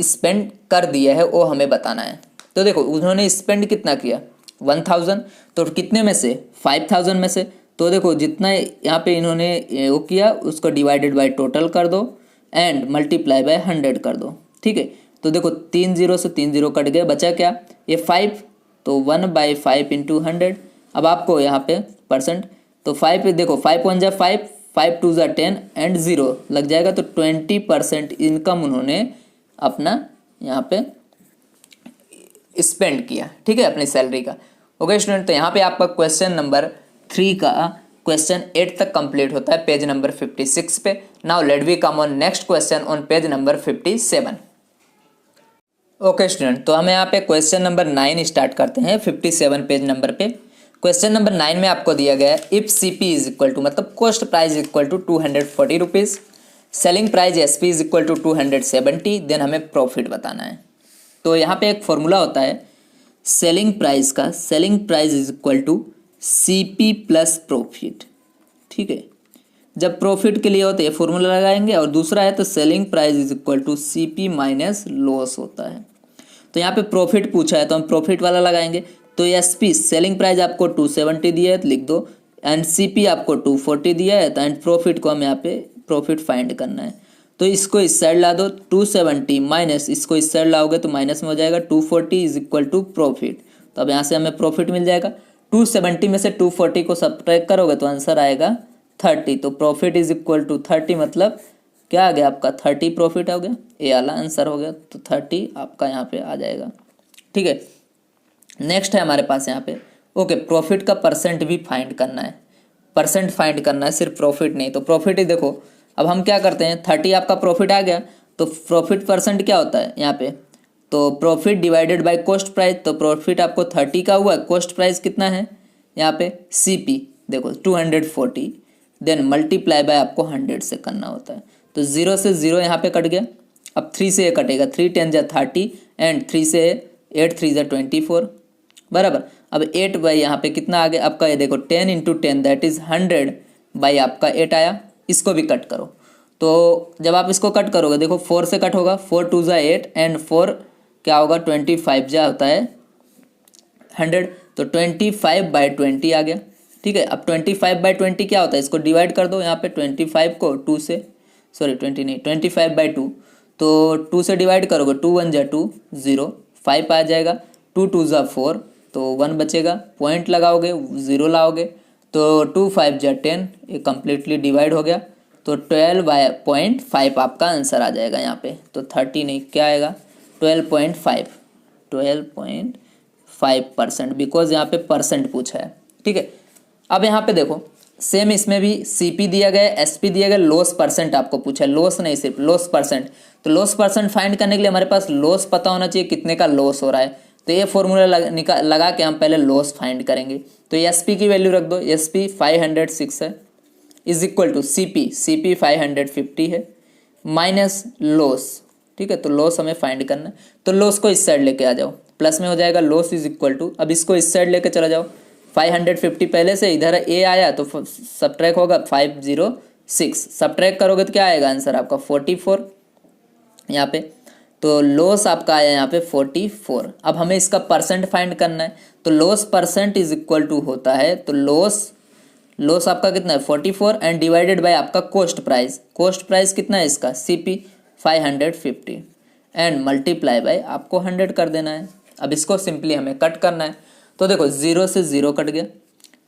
स्पेंड कर दिया है वो हमें बताना है। तो देखो उन्होंने स्पेंड कितना किया 1000, तो कितने में से 5000 में से। तो देखो जितना यहाँ पे इन्होंने वो किया उसको डिवाइडेड बाय टोटल कर दो एंड मल्टीप्लाई बाय 100 कर दो। ठीक है, तो देखो 3 0 से 3 0 कट गया, बचा क्या ये 5, तो 1/5 इंटू 100। अब आपको यहाँ पे परसेंट, तो 5 देखो 5 1 जा 5, 5 2 जा 10 एंड 0 लग जाएगा। तो 20% इनकम उन्होंने अपना यहाँ पे स्पेंड किया। ठीक है, अपनी सैलरी का। ओके स्टूडेंट, तो यहाँ पे आपका क्वेश्चन नंबर 3 का क्वेश्चन 8 तक कंप्लीट होता है पेज नंबर 56 पे। Now let we come on next question on page number 57। Okay student, तो हम यहाँ पे क्वेश्चन नंबर 9 स्टार्ट करते हैं 57 पेज नंबर पे। क्वेश्चन नंबर 9 में आपको दिया गया है if CP is equal to, मतलब cost price equal to 240 rupees, selling price SP is equal to 270, then हमें प्रॉफिट बताना है। तो यहाँ पे एक फॉर्मूला होता है सेलिंग प्राइस का, selling price is equal to CP plus profit. ठीक है, जब प्रॉफिट के लिए हो तो ये फॉर्मूला लगाएंगे, और दूसरा है तो selling price is equal to CP minus loss होता है। तो यहाँ पे प्रॉफिट पूछा है तो हम प्रॉफिट वाला लगाएंगे। तो एसपी सेलिंग प्राइस आपको 270 दिया है तो लिख दो, एंड सीपी आपको 240 दिया है, तो एंड प्रॉफिट को हम यहाँ पे प्रॉफिट फाइंड करना है। तो इसको इस साइड ला दो, 270 माइनस इसको इस साइड लाओगे तो माइनस में हो जाएगा, 240 इज इक्वल टू प्रॉफिट। तो अब यहाँ से हमें प्रॉफिट मिल जाएगा। 270 में से 240 को सब्ट्रैक्ट करोगे तो आंसर आएगा 30। तो प्रॉफिट इज इक्वल टू 30, मतलब क्या आ गया आपका 30 प्रॉफिट हो गया, ये वाला आंसर हो गया। तो 30 आपका यहाँ पे आ जाएगा। ठीक है, नेक्स्ट है हमारे पास यहाँ पे ओके प्रॉफिट का परसेंट भी फाइंड करना है, परसेंट फाइंड करना है, सिर्फ प्रॉफिट नहीं। तो प्रॉफिट ही देखो, अब हम क्या करते हैं 30 आपका प्रॉफिट आ गया, तो प्रॉफिट परसेंट क्या होता है यहाँ पे, तो profit divided by cost price. तो प्रॉफिट आपको 30 का हुआ, कॉस्ट प्राइस कितना है यहाँ पे सीपी देखो 240, देन मल्टीप्लाई बाय आपको 100 से करना होता है। तो 0 से 0 यहाँ पे कट गया, अब 3 से ये कटेगा, 3 10 जा 30 एंड 3 से 8 3 जा 24 बराबर। अब 8 बाई यहाँ पे कितना आ गया आपका, ये देखो 10 इंटू 10 दैट इज़ 100 बाई आपका 8 आया। इसको भी कट करो, तो जब आप इसको कट करोगे देखो 4 से कट होगा, 4 2 जा 8 एंड 4 क्या होगा 25 जा होता है 100, तो 25/20 आ गया। ठीक है, अब 25/20 क्या होता है, इसको डिवाइड कर दो यहाँ पे 25 को 2 से, सॉरी 20 नहीं 25/2, तो 2 से डिवाइड करोगे 2 1 जा 2 0 5 आ जाएगा, 2 2 जा 4 तो 1 बचेगा, पॉइंट लगाओगे 0 लाओगे तो 2 5 जा 10, ये कम्प्लीटली डिवाइड हो गया, तो 12/5 आपका आंसर आ जाएगा यहाँ पे। तो 30 नहीं क्या आएगा 12.5% बिकॉज यहाँ पे परसेंट पूछा है। ठीक है, अब यहाँ पे देखो सेम इसमें भी सीपी दिया गया है, एसपी दिया गया, लॉस परसेंट आपको पूछा है, लॉस नहीं सिर्फ लॉस परसेंट। तो लॉस परसेंट फाइंड करने के लिए हमारे पास लॉस पता होना चाहिए कितने का लॉस हो रहा है। तो ये फॉर्मूला लगा के हम पहले लॉस फाइंड करेंगे। तो एसपी की वैल्यू रख दो, एसपी 506 है इज इक्वल टू सीपी 550 है माइनस लॉस। ठीक है, तो लॉस हमें फाइंड करना है, तो लॉस को इस साइड लेके आ जाओ, प्लस में हो जाएगा लॉस इज इक्वल टू, अब इसको इस साइड लेके चला जाओ 550 पहले से इधर ए आया तो सब्ट्रैक्ट होगा 506, सब्ट्रैक्ट करोगे तो क्या आएगा आंसर आपका 44 यहाँ पे। तो लॉस आपका आया यहाँ पे 44। अब हमें इसका परसेंट फाइंड करना है, तो loss percent is equal to होता है, तो लॉस आपका कितना है 44 एंड डिवाइडेड बाय आपका कॉस्ट प्राइस कितना है इसका CP 550 एंड मल्टीप्लाई बाय आपको 100 कर देना है। अब इसको सिंपली हमें कट करना है, तो देखो 0 से 0 कट गया,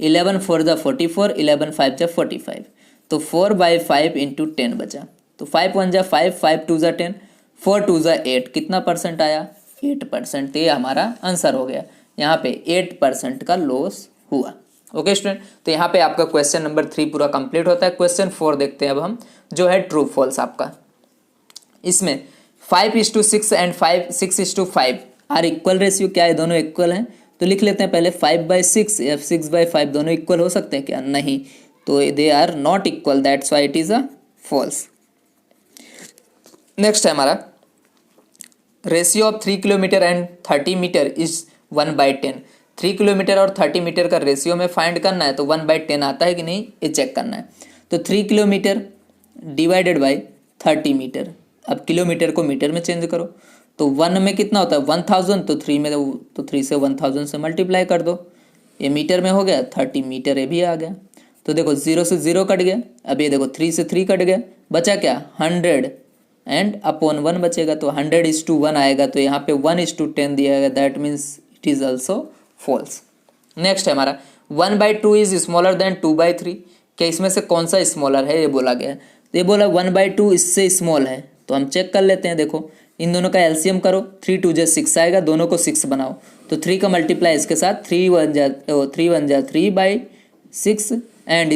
11 4 जा 44, 11 5 जा 45, तो 4/5 इंटू 10 बचा, तो 5 1 जा 5, 5 2 जा 10, 4 2 जा 8, कितना परसेंट आया 8%। तो ये हमारा आंसर हो गया, यहाँ पे 8% का लॉस हुआ। ओके स्टूडेंट, तो यहाँ पे आपका क्वेश्चन नंबर 3 पूरा कंप्लीट होता है। क्वेश्चन 4 देखते हैं अब हम, जो है ट्रू फॉल्स आपका। इसमें 5:6 एंड 6:5 आर इक्वल रेशियो, क्या है दोनों इक्वल हैं, तो लिख लेते हैं पहले 5/6 या 6/5 दोनों इक्वल हो सकते हैं क्या, नहीं, तो they are not equal, that's why it is a false. Next है हमारा ratio of 3 kilometre and 30 metre is 1/10। 3 kilometre और 30 मीटर का रेशियो में फाइंड करना है, तो 1/10 आता है कि नहीं ये चेक करना है। तो 3 किलोमीटर डिवाइडेड बाई 30 मीटर, अब किलोमीटर को मीटर में चेंज करो, तो 1 में कितना होता है 1000, तो 3 में तो 3 से 1000 से मल्टीप्लाई कर दो, ये मीटर में हो गया, 30 मीटर ये भी आ गया। तो देखो 0 से 0 कट गया, अब ये देखो 3 से 3 कट गया, बचा क्या 100 एंड अपॉन 1 बचेगा, तो 100:1 आएगा, तो यहाँ पे 1:10 दिया गया, that means it is also false. Next है हमारा 1/2 इज स्मॉलर देन 2/3, क्या इसमें से कौन सा स्मॉलर है ये बोला गया है, तो ये बोला 1/2 इससे स्मॉल है, तो हम चेक कर लेते हैं। देखो इन दोनों का एलसीएम करो, 3 2 जा 6 आएगा, दोनों को 6 बनाओ, तो 3 का मल्टीप्लाई इसके साथ 3 1 जा 3/6 एंड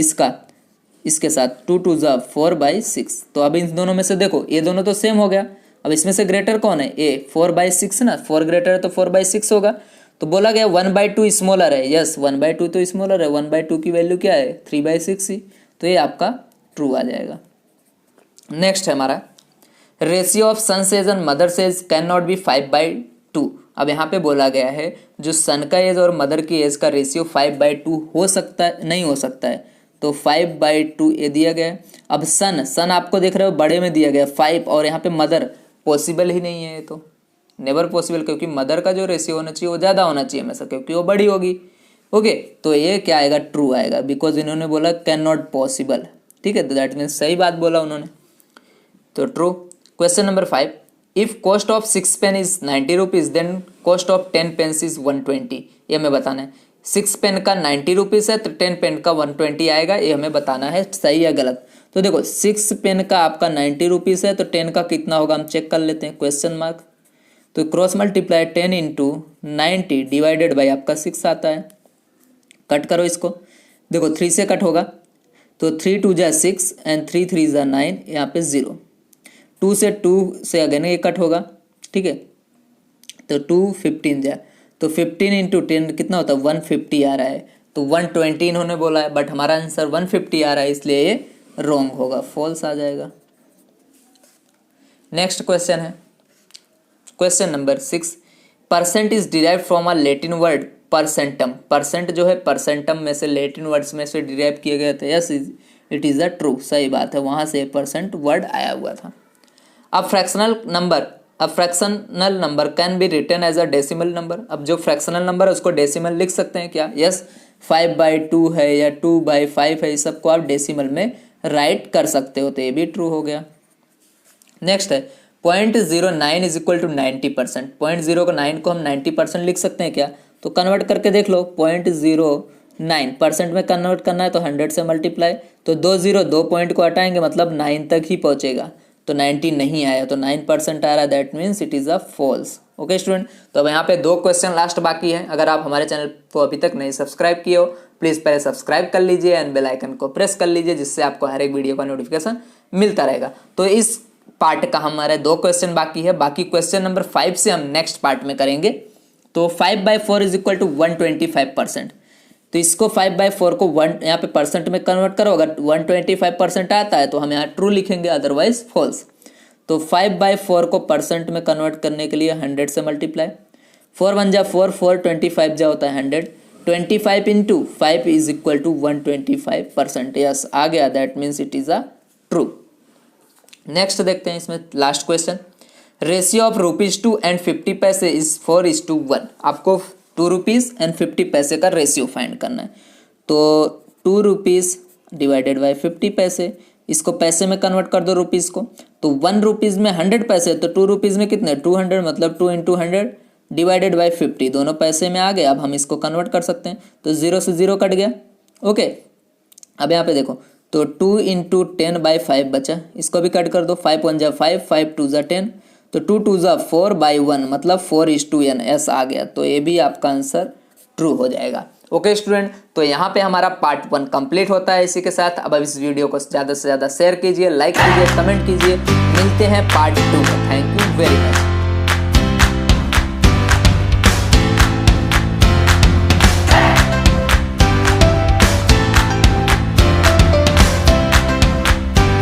इसके साथ 2 2 जा 4/6। तो अब इन दोनों में से देखो ये दोनों तो सेम हो गया, अब इसमें से ग्रेटर कौन है, ए 4/6 ना, 4 ग्रेटर है तो 4/6 होगा। तो बोला गया 1/2 स्मॉलर है, यस 1/2 तो स्मॉलर है, 1/2 की वैल्यू क्या है 3/6 ही, तो ये आपका ट्रू आ जाएगा। नेक्स्ट है हमारा ratio of son's age and mother's age can not be 5/2। अब यहाँ पे बोला गया है जो सन का एज और मदर की एज का रेशियो 5/2 हो सकता है, नहीं हो सकता है, तो 5/2 ये दिया गया है। अब सन आपको देख रहे हो बड़े में दिया गया 5, और यहाँ पे मदर पॉसिबल ही नहीं है, ये तो नेवर पॉसिबल, क्योंकि मदर का जो रेशियो होना चाहिए वो ज़्यादा होना चाहिए हमेशा, क्योंकि वो बड़ी होगी। ओके, तो ये क्या आएगा ट्रू आएगा, बिकॉज इन्होंने बोला कैन नॉट पॉसिबल, ठीक है, तो दैट मीन्स सही बात बोला उन्होंने, तो true. Question number 5, if cost of 6 pen is 90 rupees then cost of 10 pens is 120, ये हमें बताना है। 6 पेन का 90 रुपीज़ है तो 10 पेन का 120 आएगा, ये हमें बताना है सही या गलत। तो देखो 6 पेन का आपका 90 रुपीज़ है तो 10 का कितना होगा हम चेक कर लेते हैं, क्वेश्चन मार्क, तो cross multiply 10 into 90 divided by आपका 6 आता है, कट करो इसको, देखो 3 से कट होगा, तो 3 2 जा 6 एंड 3 3 जा 9, यहाँ पे 0, 2 से अगेन ये कट होगा, ठीक है, तो 2 15 जा, तो 15 इंटू 10 कितना होता है 150 आ रहा है, तो 120 इन्होंने बोला है, बट हमारा आंसर 150 आ रहा है, इसलिए ये रॉन्ग होगा, फॉल्स आ जाएगा। नेक्स्ट क्वेश्चन है question number 6, percent is derive from a Latin word percentum. Percent जो है परसेंटम में से, लैटिन वर्ड्स में से डिराइव किए गए थे, yes it is a true, सही बात है, वहाँ से परसेंट वर्ड आया हुआ था। अब fractional number can be written as a decimal number. अब जो फ्रैक्शनल नंबर है उसको डेसिमल लिख सकते हैं क्या, यस 5/2 है या 2/5 है, इस सबको आप डेसिमल में राइट कर सकते हो, तो ये भी ट्रू हो गया। नेक्स्ट है 0.09 इज इक्वल टू 90%। 0.09 को हम 90% लिख सकते हैं क्या, तो कन्वर्ट करके देख लो, 0.09% में कन्वर्ट करना है तो 100 से मल्टीप्लाई, तो 2 पॉइंट को हटाएंगे मतलब 9 तक ही पहुंचेगा, तो 90 नहीं आया, तो 9% आ रहा है, that means it is a false. Okay student, तो अब यहाँ पे 2 क्वेश्चन लास्ट बाकी है। अगर आप हमारे चैनल को अभी तक नहीं सब्सक्राइब किए हो प्लीज़ पहले सब्सक्राइब कर लीजिए एंड बेल आइकन को प्रेस कर लीजिए, जिससे आपको हर एक वीडियो का नोटिफिकेशन मिलता रहेगा। तो इस पार्ट का हमारे 2 क्वेश्चन बाकी है, बाकी क्वेश्चन नंबर 5 से हम नेक्स्ट पार्ट में करेंगे। तो 5/4 इज इक्वल टू 125%, तो इसको 5/4 को 1 यहाँ पे परसेंट में कन्वर्ट करो, अगर 125% आता है तो हम यहाँ ट्रू लिखेंगे, अदरवाइज फॉल्स। तो 5/4 को परसेंट में कन्वर्ट करने के लिए 100 से मल्टीप्लाई, 4 1 जा 4, 4 25 जा होता है 100, 25 into 5 is equal to 125%, yes आ गया, that means it is a true. Next देखते हैं इसमें last question, ratio of ₹2 and 50 पैसे इज 4:1। आपको ₹2 का रेशियो फाइंड करना है। तो ₹2 डिवाइडेड बाई 50 पैसे, इसको पैसे में कन्वर्ट कर दो रुपीज़ को। तो ₹1 में 100 पैसे, तो ₹2 में कितने 200, मतलब 2 × 100 डिवाइडेड बाई 50, दोनों पैसे में आ गए। अब हम इसको कन्वर्ट कर सकते हैं, तो 0 से 0 कट गया। ओके, अब यहाँ पे देखो, तो 2 × 10/5 बचा, इसको भी कट कर दो। 5 × 1 = 5, 5 × 2 = 10, तो 2 × 2 = 4/1, मतलब 4:n ऐसा आ गया। तो ये भी आपका आंसर ट्रू हो जाएगा। ओके स्टूडेंट, तो यहाँ पे हमारा पार्ट 1 कंप्लीट होता है इसी के साथ। अब इस वीडियो को ज़्यादा से ज़्यादा शेयर कीजिए, लाइक कीजिए, कमेंट कीजिए। मिलते हैं पार्ट 2 में। थैंक